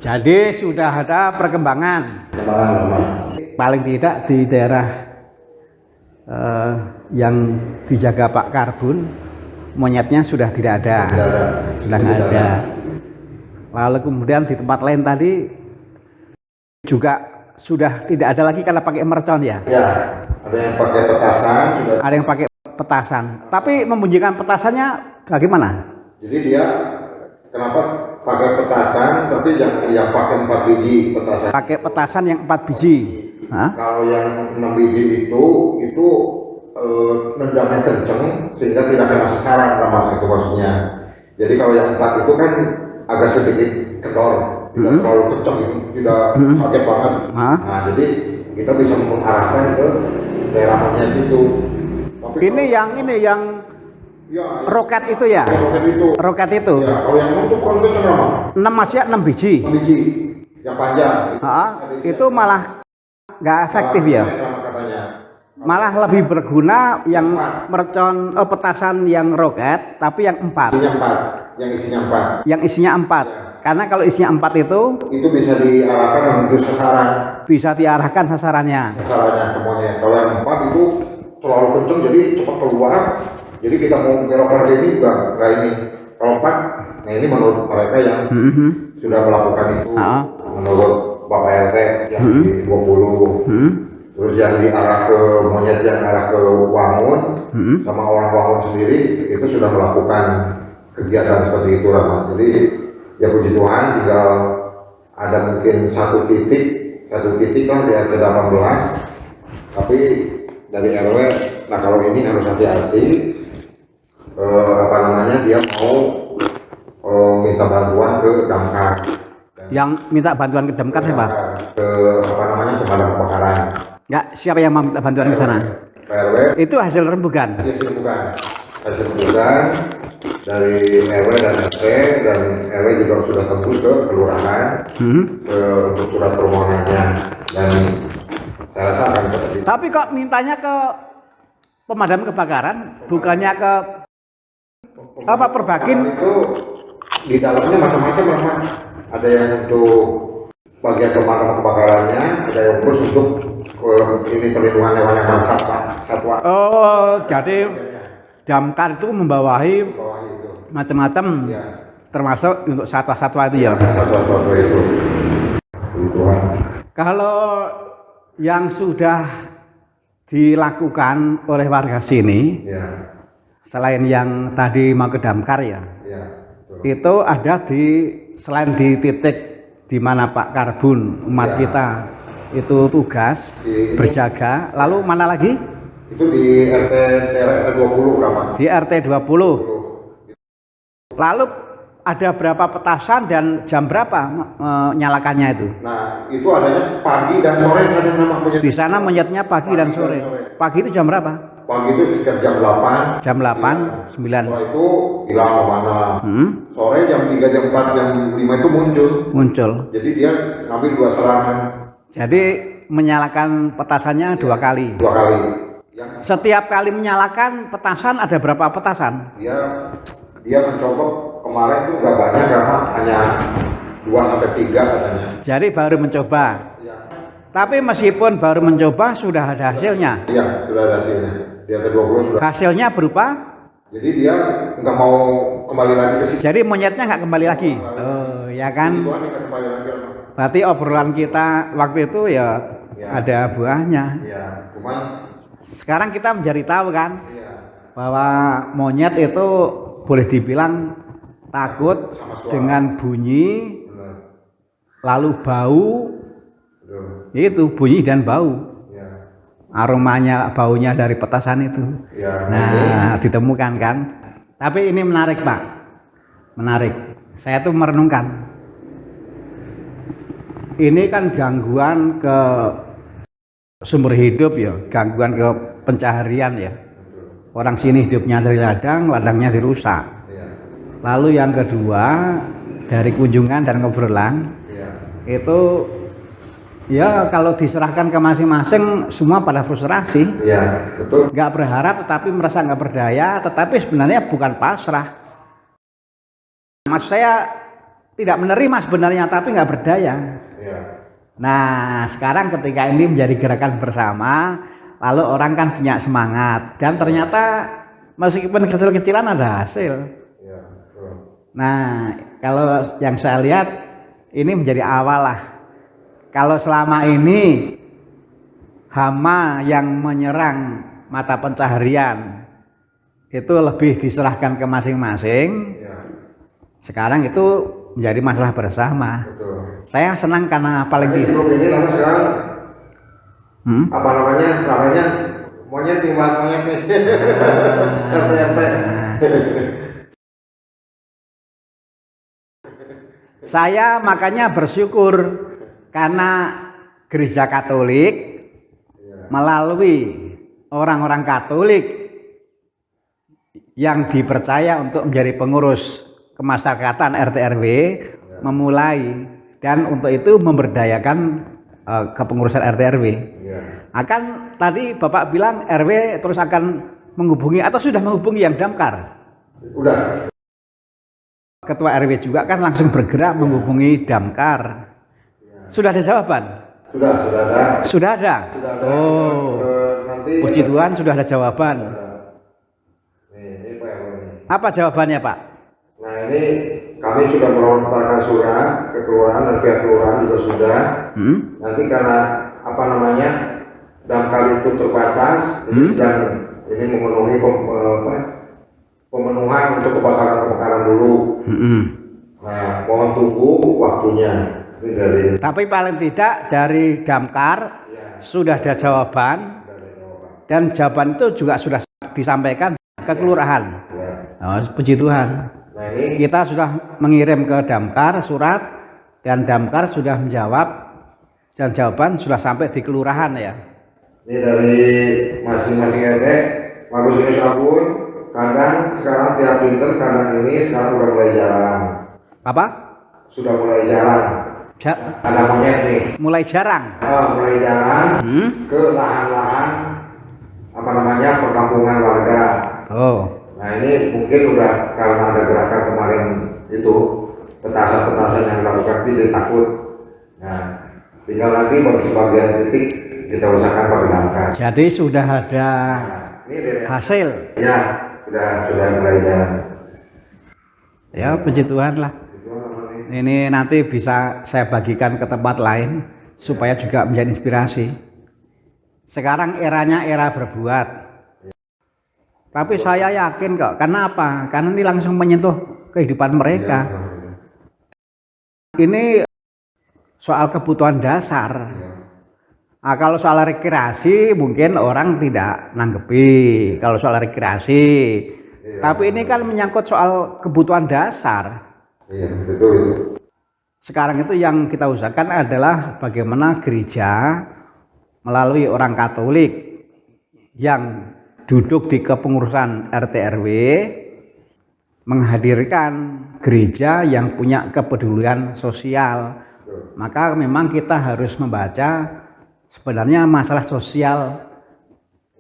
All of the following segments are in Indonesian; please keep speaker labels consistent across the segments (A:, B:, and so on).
A: Jadi sudah ada perkembangan. Paling tidak di daerah yang dijaga Pak Karbun, monyetnya sudah tidak ada, sudah nggak ada. Lalu kemudian di tempat lain tadi juga sudah tidak ada lagi karena pakai mercon ya.
B: Ya, ada yang pakai petasan.
A: Ada yang pakai petasan. Tapi membunyikan petasannya bagaimana?
B: Jadi dia kenapa pakai petasan, tapi yang pakai 4 biji petasan.
A: Pakai petasan yang 4 biji. Hah?
B: Kalau yang 6 biji itu nendangnya kenceng sehingga tidak kena sasaran, Rama, itu maksudnya. Jadi kalau yang 4 itu kan agak sedikit kendor, tidak terlalu kenceng, itu tidak kaget banget. Nah, jadi kita bisa mengarahkan ke daerah monyet itu. Tapi
A: ini yang
B: ya,
A: roket itu ya? Roket itu.
B: Ya, kalau yang 6 itu kan kenceng, Rama.
A: 6 masih 6 biji.
B: 6 biji yang panjang.
A: Itu malah nggak efektif ya?
B: Katanya.
A: Malah lebih berguna yang mercon petasan yang roket, tapi yang 4.
B: Isinya 4.
A: Yang isinya 4. Ya. Karena kalau isinya 4 itu
B: bisa diarahkan menuju sasaran.
A: Bisa diarahkan sasarannya
B: ke monyet. Kalau yang 4 itu terlalu kenceng, jadi cepat keluar. Jadi kita mau belok lagi ini enggak ini. Kalau 4, nah ini menurut mereka yang sudah melakukan itu. Menurut Bapak RT yang di 20. Terus yang diarah ke monyet yang arah ke Wangun sama orang Wangun sendiri itu sudah melakukan kegiatan seperti itu, Rama. Jadi ya puji Tuhan, tinggal ada mungkin satu titik lah di RT 18. Tapi dari RW, nah kalau ini harus hati-hati. Dia mau minta bantuan ke damkar.
A: Yang minta bantuan ke damkar siapa?
B: Ke pemadam kebakaran.
A: Enggak, siapa yang mau minta bantuan ke sana?
B: RW.
A: Itu hasil rembukan.
B: Hasil rembukan dari RW dan RT, dan RW juga sudah tembus ke kelurahan untuk surat permohonannya, dan saya rasa akan seperti itu.
A: Tapi kok mintanya ke pemadam kebakaran, bukannya ke Perbakin?
B: Itu di dalamnya macam-macam, Rama. Ada yang untuk bagian pemadam kebakarannya, ada yang khusus untuk ini perlindungan hewan-hewan satwa.
A: Oh, jadi damkar itu membawahi macam-macam, termasuk untuk satwa-satwa itu ya.
B: Satwa-satwa itu.
A: Kalau yang sudah dilakukan oleh warga sini, selain yang tadi mau ke damkar itu ada selain di titik di mana Pak Karbun umat kita itu tugas berjaga, lalu mana lagi?
B: Itu di RT 20, Rama.
A: Di RT 20. Lalu ada berapa petasan dan jam berapa nyalakannya itu?
B: Nah, itu adanya pagi dan sore, ada nama monyet.
A: Di sana monyetnya pagi dan sore. Pagi itu jam berapa?
B: Pagi itu sekitar jam 8.
A: Jam 8, 9.
B: Setelah itu hilang kemana. Sore jam 3, jam 4, jam 5 itu muncul. Jadi dia ngambil 2 serangan.
A: Jadi menyalakan petasannya 2 kali.
B: 2 kali.
A: Setiap kali menyalakan petasan ada berapa petasan?
B: Dia mencoba kemarin itu nggak banyak, karena hanya 2-3 katanya.
A: Jadi baru mencoba. Tapi meskipun baru mencoba sudah ada hasilnya.
B: Iya, sudah ada hasilnya. Di RT 20 sudah.
A: Hasilnya berupa?
B: Jadi dia nggak mau kembali lagi ke situ.
A: Jadi monyetnya nggak kembali lagi. Oh, ya kan?
B: Kembali lagi.
A: Berarti obrolan kita waktu itu ada buahnya.
B: Iya, cuman
A: sekarang kita menjadi tahu kan bahwa monyet itu boleh dibilang takut dengan bunyi, lalu bau. Itu bunyi dan bau. Aromanya, baunya dari petasan itu. Ditemukan kan. Tapi ini menarik, Pak. Menarik. Saya tuh merenungkan. Ini kan gangguan ke sumber hidup ya, gangguan ke pencaharian ya. Orang sini hidupnya dari ladang, ladangnya dirusak. Lalu yang kedua, dari kunjungan dan ngobrolan, itu ya kalau diserahkan ke masing-masing semua pada frustrasi.
B: Betul.
A: Nggak berharap tetapi merasa nggak berdaya, tetapi sebenarnya bukan pasrah. Maksud saya tidak menerima sebenarnya tapi nggak berdaya.
B: Iya.
A: Nah, sekarang ketika ini menjadi gerakan bersama, lalu orang kan punya semangat dan ternyata meskipun kecil-kecilan ada hasil.
B: Iya, betul.
A: Nah, kalau yang saya lihat ini menjadi awal lah. Kalau selama ini hama yang menyerang mata pencaharian itu lebih diserahkan ke masing-masing.
B: Iya.
A: Sekarang itu menjadi masalah bersama.
B: Betul.
A: Saya senang karena apalagi
B: grup ini nama sekarang apa namanya monyet timbal monyet nih. RT.
A: Saya makanya bersyukur karena gereja Katolik melalui orang-orang Katolik yang dipercaya untuk menjadi pengurus kemasyarakatan RT RW memulai dan untuk itu memberdayakan kepengurusan RT RW. Akan tadi Bapak bilang RW terus akan menghubungi atau sudah menghubungi yang damkar.
B: Udah.
A: Ketua RW juga kan langsung bergerak menghubungi damkar. Sudah ada jawaban?
B: Sudah ada.
A: Sudah ada. Oh.
B: Nanti
A: puji Tuhan sudah ada jawaban.
B: Ini Pak RW ini.
A: Apa jawabannya, Pak?
B: Nah, ini kami sudah melontarkan surat ke kelurahan dan pihak kelurahan juga sudah. Nanti karena apa namanya damkar itu terbatas, jadi sedang ini memenuhi pemenuhan untuk kebakaran dulu. Nah, mohon tunggu waktunya. Ini dari. Tapi
A: paling tidak dari damkar sudah ada jawaban dan jawaban itu juga sudah disampaikan ke kelurahan. Oh, puji Tuhan.
B: Nah, ini
A: kita sudah mengirim ke damkar surat dan damkar sudah menjawab dan jawaban sudah sampai di kelurahan ya.
B: Ini dari masing-masing RT, bagus ini sabun, kadang sekarang tiap pinter, kadang ini sekarang udah mulai jarang.
A: Apa?
B: Sudah mulai jarang. Ada monyet nih.
A: Mulai jarang.
B: Mulai jarang ke lahan-lahan apa namanya perkampungan warga.
A: Oh.
B: Nah ini mungkin udah karena ada gerakan kemarin itu petasan-petasan yang dilakukan tidak takut. Nah tinggal nanti bagi sebagian titik kita usahakan padamkan.
A: Jadi sudah ada
B: ini
A: hasil.
B: Ya sudah mulai jalan.
A: Ya puji Tuhan lah. Ini nanti bisa saya bagikan ke tempat lain supaya juga menjadi inspirasi. Sekarang eranya era berbuat. Tapi saya yakin kok, karena apa? Karena ini langsung menyentuh kehidupan mereka. Ini soal kebutuhan dasar. Nah, kalau soal rekreasi mungkin orang tidak nanggepi. Kalau soal rekreasi, tapi ini kan menyangkut soal kebutuhan dasar.
B: Iya, betul.
A: Sekarang itu yang kita usahakan adalah bagaimana gereja melalui orang Katolik yang duduk di kepengurusan RT RW menghadirkan gereja yang punya kepedulian sosial. Maka memang kita harus membaca sebenarnya masalah sosial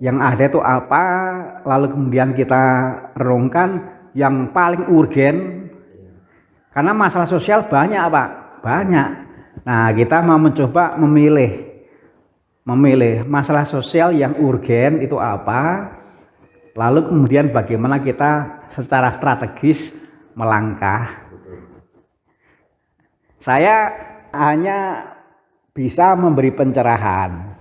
A: yang ada itu apa, lalu kemudian kita renungkan yang paling urgen. Karena masalah sosial banyak Pak, banyak. Nah kita mau mencoba memilih masalah sosial yang urgen itu apa, lalu kemudian bagaimana kita secara strategis melangkah. Saya hanya bisa memberi pencerahan,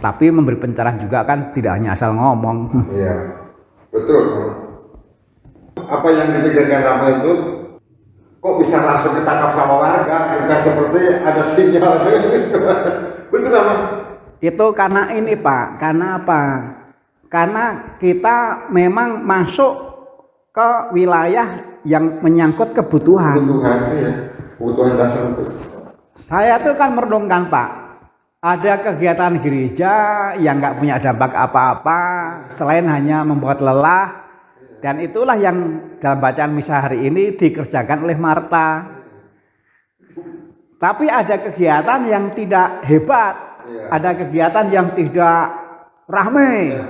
A: tapi memberi pencerahan juga kan tidak hanya asal ngomong.
B: Iya, betul. Apa yang dipikirkan Rama itu kok bisa langsung ketangkap sama warga, ketika seperti ada sinyal. Betul Rama?
A: Itu karena ini Pak, karena apa? Karena kita memang masuk ke wilayah yang menyangkut kebutuhan.
B: Kebutuhan dasar itu.
A: Saya tuh kan merenungkan Pak, ada kegiatan gereja yang nggak punya dampak apa-apa selain hanya membuat lelah, dan itulah yang dalam bacaan misa hari ini dikerjakan oleh Marta. Tapi ada kegiatan yang tidak hebat, ada kegiatan yang tidak ramai,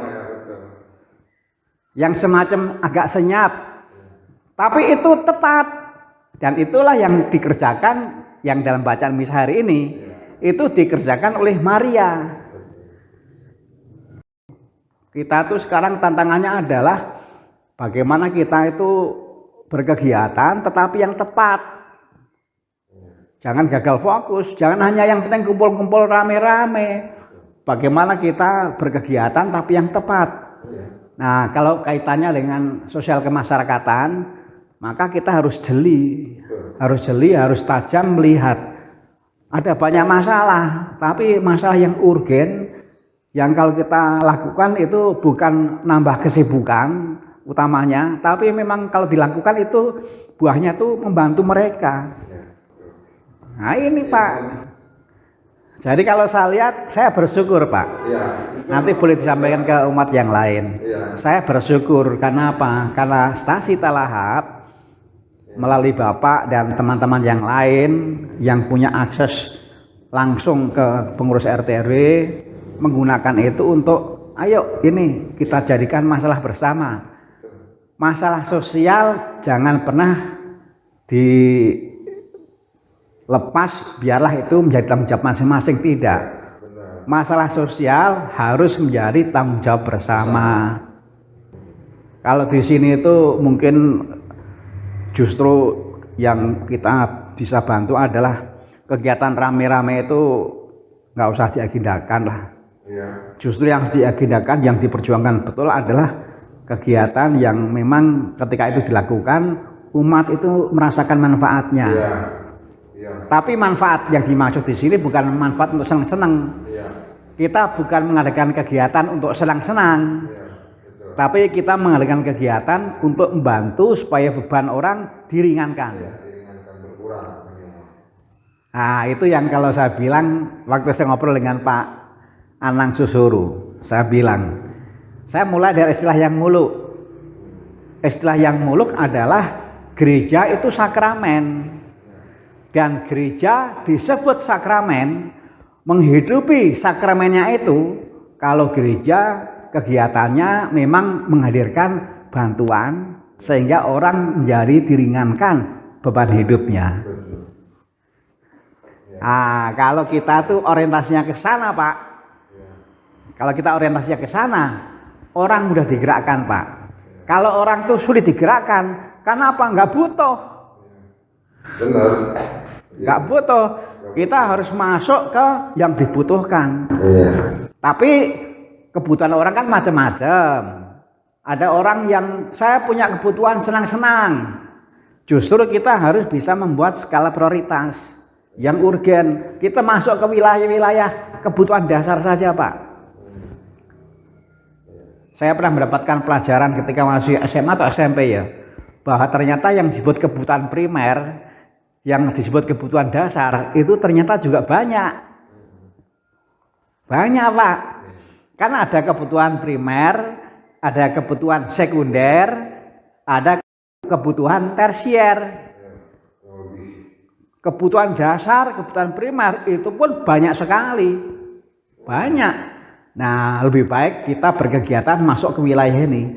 A: yang semacam agak senyap, tapi itu tepat. Dan itulah yang dikerjakan, yang dalam bacaan misa hari ini itu dikerjakan oleh Maria. Kita tuh sekarang tantangannya adalah bagaimana kita itu berkegiatan tetapi yang tepat. Jangan gagal fokus, jangan hanya yang penting kumpul-kumpul rame-rame. Bagaimana kita berkegiatan tapi yang tepat. Nah, kalau kaitannya dengan sosial kemasyarakatan, maka kita harus jeli, harus tajam melihat. Ada banyak masalah, tapi masalah yang urgen, yang kalau kita lakukan itu bukan nambah kesibukan utamanya, tapi memang kalau dilakukan itu buahnya tuh membantu mereka. Nah ini Pak. Jadi kalau saya lihat, saya bersyukur Pak. Nanti boleh disampaikan ke umat yang lain. Saya bersyukur karena apa? Karena Stasi Talahap melalui Bapak dan teman-teman yang lain yang punya akses langsung ke pengurus RT RW menggunakan itu untuk ayo ini kita jadikan masalah bersama. Masalah sosial jangan pernah dilepas, biarlah itu menjadi tanggung jawab masing-masing, tidak. Masalah sosial harus menjadi tanggung jawab bersama. Kalau di sini itu mungkin justru yang kita bisa bantu adalah kegiatan rame-rame itu nggak usah diagendakan lah. Justru yang diagendakan, yang diperjuangkan betul adalah kegiatan yang memang ketika itu dilakukan umat itu merasakan manfaatnya. Tapi manfaat yang dimaksud di sini bukan manfaat untuk senang-senang. Kita bukan mengadakan kegiatan untuk senang-senang. Tapi kita mengadakan kegiatan untuk membantu supaya beban orang diringankan. Nah itu yang kalau saya bilang waktu saya ngobrol dengan Pak Anang Susuru, saya bilang, saya mulai dari istilah yang muluk. Istilah yang muluk adalah gereja itu sakramen. Dan gereja disebut sakramen, menghidupi sakramennya itu kalau gereja kegiatannya memang menghadirkan bantuan sehingga orang menjadi diringankan beban hidupnya. Nah, kalau kita tuh orientasinya ke sana, Pak. Kalau kita orientasinya ke sana, orang mudah digerakkan, Pak. Kalau orang tuh sulit digerakkan, karena apa? Nggak butuh.
B: Benar.
A: Nggak butuh. Kita harus masuk ke yang dibutuhkan. Tapi kebutuhan orang kan macam-macam. Ada orang yang saya punya kebutuhan senang-senang. Justru kita harus bisa membuat skala prioritas yang urgen. Kita masuk ke wilayah-wilayah kebutuhan dasar saja, Pak. Saya pernah mendapatkan pelajaran ketika masih SMA atau SMP ya, bahwa ternyata yang disebut kebutuhan primer, yang disebut kebutuhan dasar itu ternyata juga banyak. Banyak, Pak. Karena ada kebutuhan primer, ada kebutuhan sekunder, ada kebutuhan tersier. Kebutuhan dasar, kebutuhan primer itu pun banyak sekali. Banyak. Nah, lebih baik kita berkegiatan masuk ke wilayah ini.